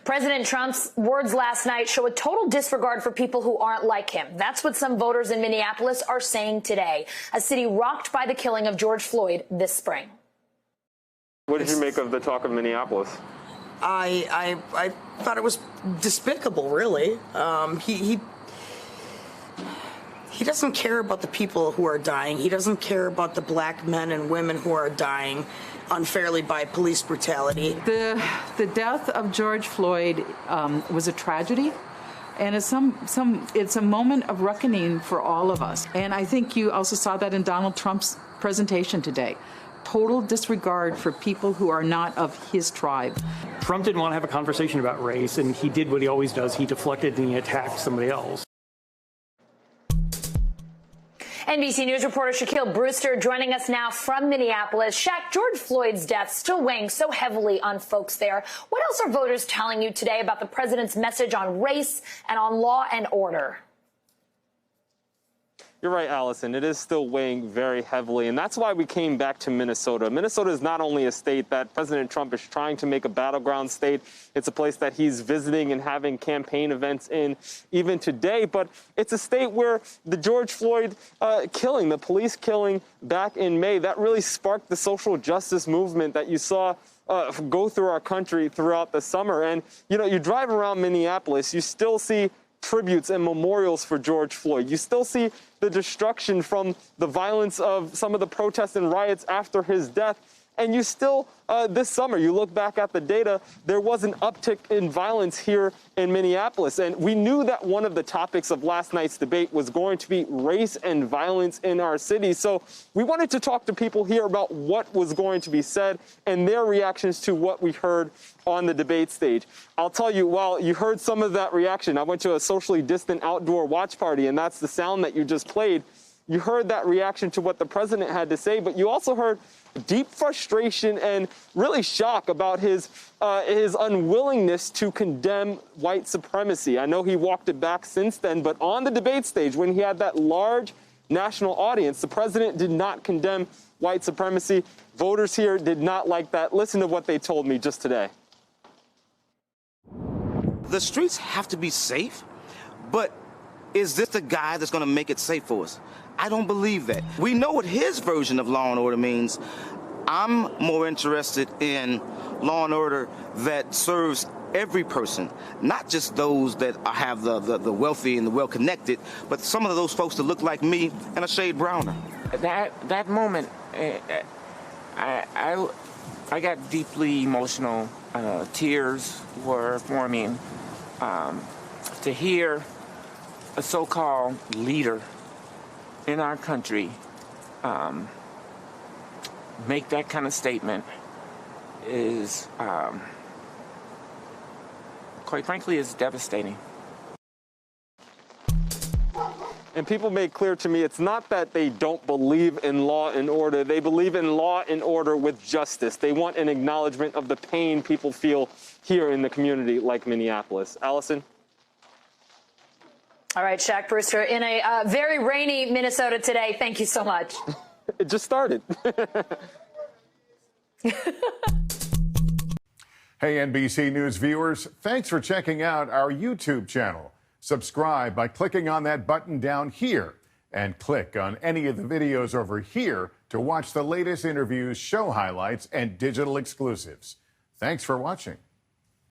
President Trump's words last night show a total disregard for people who aren't like him. That's what some voters in Minneapolis are saying today, a city rocked by the killing of George Floyd this spring. What did you make of the talk of Minneapolis? I thought it was despicable, really. He doesn't care about the people who are dying. He doesn't care about the black men and women who are dying unfairly by police brutality. The death of George Floyd was a tragedy, and it's a moment of reckoning for all of us. And I think you also saw that in Donald Trump's presentation today. Total disregard for people who are not of his tribe. Trump didn't want to have a conversation about race, and he did what he always does. He deflected and he attacked somebody else. NBC News reporter Shaq Brewster joining us now from Minneapolis. Shaq, George Floyd's death still weighing so heavily on folks there. What else are voters telling you today about the president's message on race and on law and order? You're right, Allison. It is still weighing very heavily, and that's why we came back to Minnesota. Minnesota is not only a state that President Trump is trying to make a battleground state, it's a place that he's visiting and having campaign events in even today, but it's a state where the George Floyd killing, the police killing back in May, that really sparked the social justice movement that you saw go through our country throughout the summer. And, you know, you drive around Minneapolis, you still see tributes and memorials for George Floyd. You still see the destruction from the violence of some of the protests and riots after his death. And you still, this summer, you look back at the data, there was an uptick in violence here in Minneapolis. And we knew that one of the topics of last night's debate was going to be race and violence in our city. So we wanted to talk to people here about what was going to be said and their reactions to what we heard on the debate stage. I'll tell you, while you heard some of that reaction, I went to a socially distant outdoor watch party, and that's the sound that you just played. You heard that reaction to what the president had to say, but you also heard deep frustration and really shock about his unwillingness to condemn white supremacy. I know he walked it back since then, but on the debate stage, when he had that large national audience, the president did not condemn white supremacy. Voters here did not like that. Listen to what they told me just today. The streets have to be safe, but is this the guy that's going to make it safe for us? I don't believe that. We know what his version of law and order means. I'm more interested in law and order that serves every person, not just those that have the wealthy and the well-connected, but some of those folks that look like me and a shade browner. That moment, I got deeply emotional. Tears were forming. To hear a so-called leader in our country make that kind of statement is, quite frankly, is devastating. And people made clear to me it's not that they don't believe in law and order. They believe in law and order with justice. They want an acknowledgement of the pain people feel here in the community like Minneapolis. Allison? All right, Shaq Brewster, in a very rainy Minnesota today. Thank you so much. It just started. Hey, NBC News viewers, thanks for checking out our YouTube channel. Subscribe by clicking on that button down here and click on any of the videos over here to watch the latest interviews, show highlights, and digital exclusives. Thanks for watching.